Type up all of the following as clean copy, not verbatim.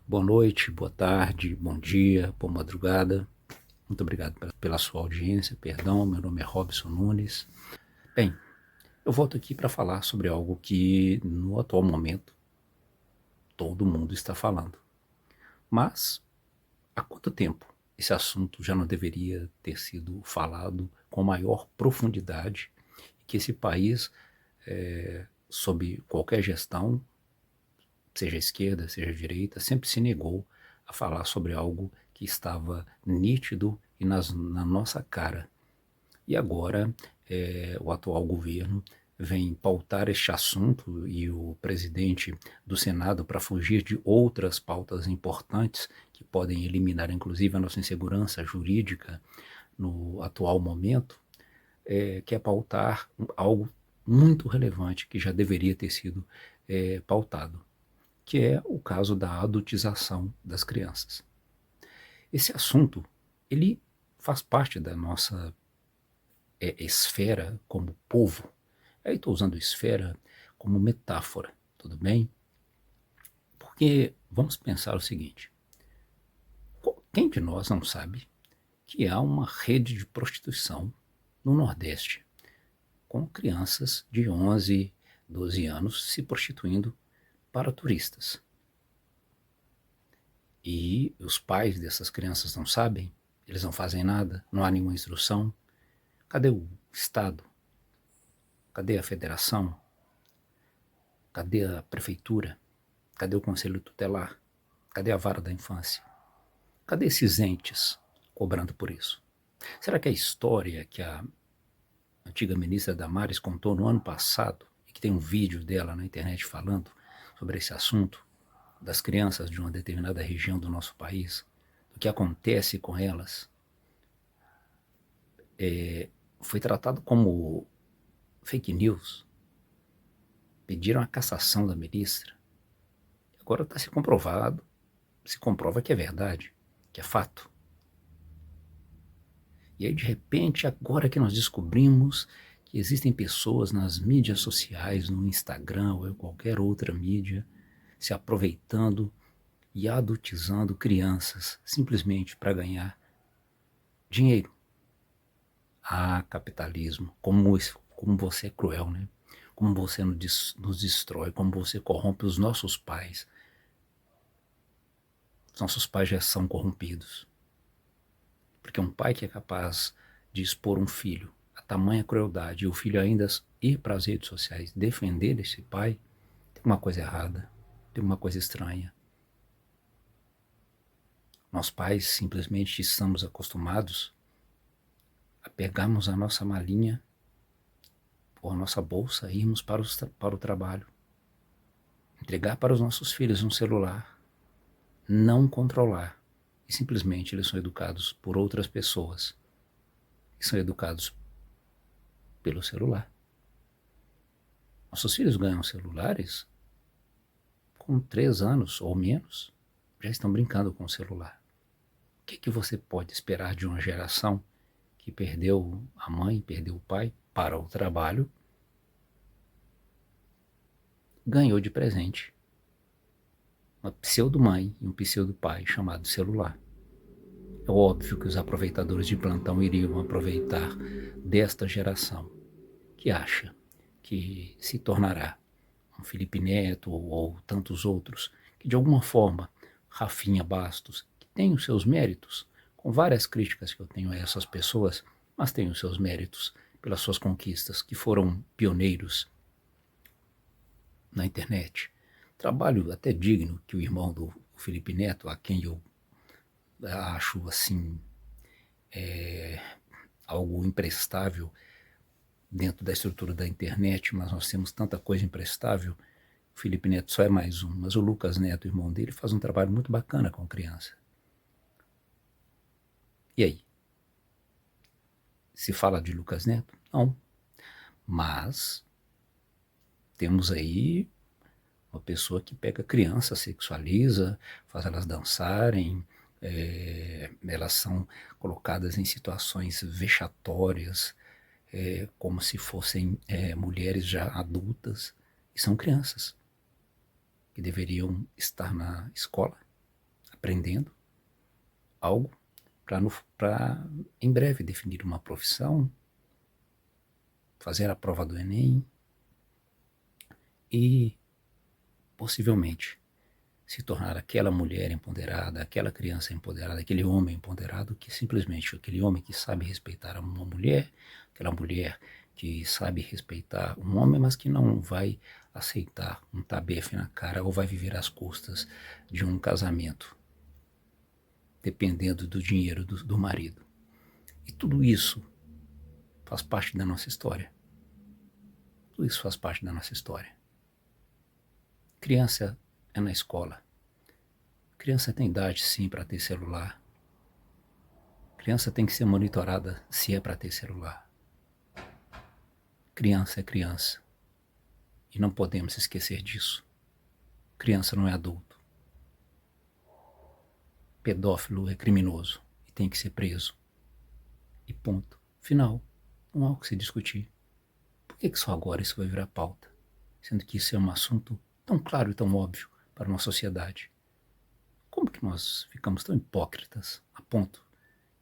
Boa noite, boa tarde, bom dia, boa madrugada. Muito obrigado pela sua audiência. Perdão, meu nome é Robson Nunes. Bem, eu volto aqui para falar sobre algo que no atual momento todo mundo está falando. Mas há quanto tempo esse assunto já não deveria ter sido falado com maior profundidade, que esse país, sob qualquer gestão, seja esquerda, seja direita, sempre se negou a falar sobre algo que estava nítido e na nossa cara. E agora o atual governo vem pautar este assunto e o presidente do Senado, para fugir de outras pautas importantes que podem eliminar inclusive a nossa insegurança jurídica no atual momento, quer pautar algo muito relevante que já deveria ter sido pautado, que é o caso da adultização das crianças. Esse assunto, ele faz parte da nossa esfera como povo. Aí estou usando esfera como metáfora, tudo bem? Porque vamos pensar o seguinte: quem de nós não sabe que há uma rede de prostituição no Nordeste, com crianças de 11, 12 anos se prostituindo para turistas? E os pais dessas crianças não sabem, eles não fazem nada, não há nenhuma instrução. Cadê o Estado? Cadê a federação? Cadê a prefeitura? Cadê o conselho tutelar? Cadê a vara da infância? Cadê esses entes cobrando por isso? Será que a história que a antiga ministra Damares contou no ano passado, e que tem um vídeo dela na internet falando sobre esse assunto, das crianças de uma determinada região do nosso país, do que acontece com elas, foi tratado como fake news? Pediram a cassação da ministra. Agora está se comprovado, se comprova que é verdade, que é fato. E aí, de repente, agora que nós descobrimos que existem pessoas nas mídias sociais, no Instagram ou em qualquer outra mídia, se aproveitando e adultizando crianças simplesmente para ganhar dinheiro. Ah, capitalismo, como você é cruel, né? Como você nos destrói, como você corrompe os nossos pais. Os nossos pais já são corrompidos. Porque um pai que é capaz de expor um filho a tamanha crueldade e o filho ainda ir para as redes sociais defender esse pai, tem uma coisa errada, tem uma coisa estranha. Nós pais simplesmente estamos acostumados a pegarmos a nossa malinha ou a nossa bolsa e irmos para o trabalho, entregar para os nossos filhos um celular, não controlar, e simplesmente eles são educados por outras pessoas, e são educados pelo celular. Nossos filhos ganham celulares com 3 anos ou menos, já estão brincando com o celular. O que você pode esperar de uma geração que perdeu a mãe, perdeu o pai para o trabalho, ganhou de presente uma pseudo-mãe e um pseudo-pai chamado celular? É óbvio que os aproveitadores de plantão iriam aproveitar desta geração, que acha que se tornará um Felipe Neto ou tantos outros, que de alguma forma, Rafinha Bastos, que tem os seus méritos, com várias críticas que eu tenho a essas pessoas, mas tem os seus méritos pelas suas conquistas, que foram pioneiros na internet. Trabalho até digno que o irmão do Felipe Neto, a quem eu acho assim algo imprestável dentro da estrutura da internet, mas nós temos tanta coisa imprestável. O Felipe Neto só é mais um, mas o Lucas Neto, o irmão dele, faz um trabalho muito bacana com criança. E aí? Se fala de Lucas Neto? Não. Mas temos aí uma pessoa que pega criança, sexualiza, faz elas dançarem, elas são colocadas em situações vexatórias, como se fossem mulheres já adultas, e são crianças que deveriam estar na escola, aprendendo algo para em breve definir uma profissão, fazer a prova do Enem e possivelmente se tornar aquela mulher empoderada, aquela criança empoderada, aquele homem empoderado que simplesmente aquele homem que sabe respeitar uma mulher, aquela mulher que sabe respeitar um homem, mas que não vai aceitar um tabefe na cara ou vai viver às custas de um casamento, dependendo do dinheiro do marido. E tudo isso faz parte da nossa história. Tudo isso faz parte da nossa história. Criança é na escola. Criança tem idade sim para ter celular. Criança tem que ser monitorada se é para ter celular. Criança é criança. E não podemos esquecer disso. Criança não é adulto. Pedófilo é criminoso e tem que ser preso. E ponto. Final. Não há o que se discutir. Por que só agora isso vai virar pauta? Sendo que isso é um assunto tão claro e tão óbvio para uma sociedade. Como que nós ficamos tão hipócritas a ponto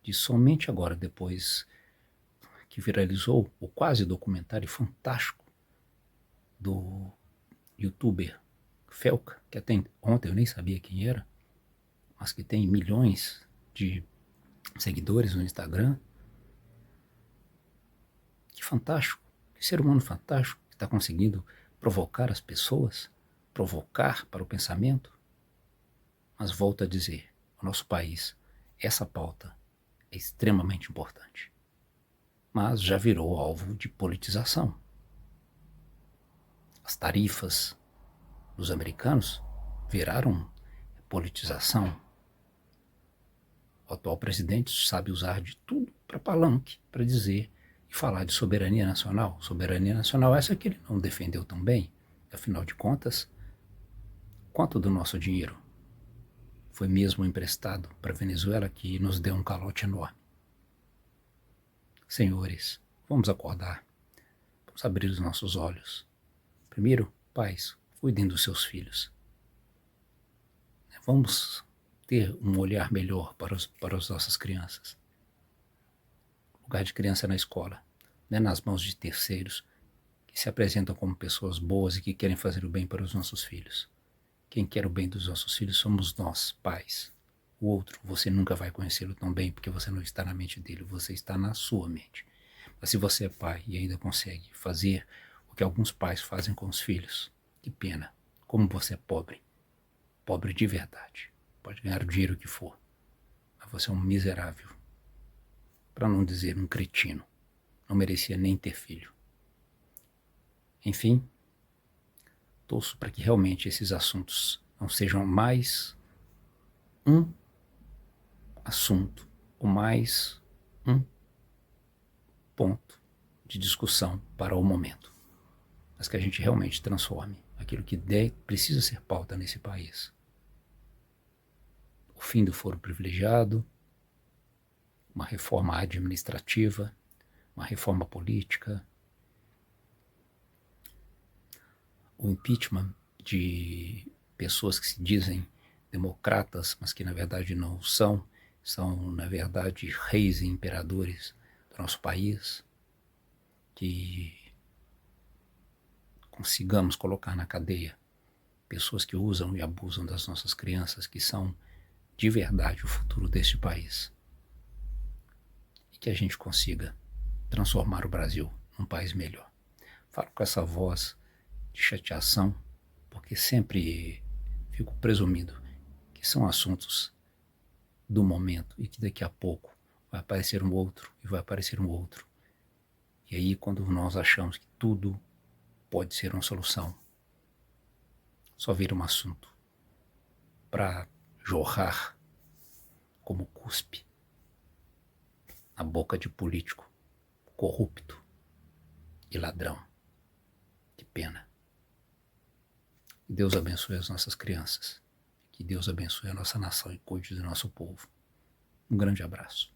de somente agora, depois que viralizou o quase documentário fantástico do youtuber Felca, que até ontem eu nem sabia quem era, mas que tem milhões de seguidores no Instagram. Que fantástico, que ser humano fantástico que está conseguindo provocar as pessoas, provocar para o pensamento. Mas volto a dizer, o nosso país, essa pauta é extremamente importante. Mas já virou alvo de politização. As tarifas dos americanos viraram politização. O atual presidente sabe usar de tudo para palanque, para dizer e falar de soberania nacional. Soberania nacional essa que ele não defendeu tão bem. Afinal de contas, quanto do nosso dinheiro foi mesmo emprestado para a Venezuela, que nos deu um calote enorme? Senhores, vamos acordar. Vamos abrir os nossos olhos. Primeiro, pais, cuidem dos seus filhos. Vamos ter um olhar melhor para as nossas crianças. O lugar de criança é na escola, não é nas mãos de terceiros que se apresentam como pessoas boas e que querem fazer o bem para os nossos filhos. Quem quer o bem dos nossos filhos somos nós, pais. O outro, você nunca vai conhecê-lo tão bem porque você não está na mente dele, você está na sua mente. Mas se você é pai e ainda consegue fazer o que alguns pais fazem com os filhos, que pena. Como você é pobre. Pobre de verdade. Pode ganhar o dinheiro que for. Mas você é um miserável. Para não dizer um cretino. Não merecia nem ter filho. Enfim, torço para que realmente esses assuntos não sejam mais um assunto ou mais um ponto de discussão para o momento, mas que a gente realmente transforme aquilo que precisa ser pauta nesse país. O fim do foro privilegiado, uma reforma administrativa, uma reforma política, o impeachment de pessoas que se dizem democratas, mas que na verdade não são na verdade reis e imperadores do nosso país, que consigamos colocar na cadeia pessoas que usam e abusam das nossas crianças, que são de verdade o futuro deste país, e que a gente consiga transformar o Brasil num país melhor. Falo com essa voz de chateação, porque sempre fico presumindo que são assuntos do momento e que daqui a pouco vai aparecer um outro e vai aparecer um outro. E aí, quando nós achamos que tudo pode ser uma solução, só vira um assunto para jorrar como cuspe na boca de político corrupto e ladrão. Que pena. Que Deus abençoe as nossas crianças. Que Deus abençoe a nossa nação e cuide do nosso povo. Um grande abraço.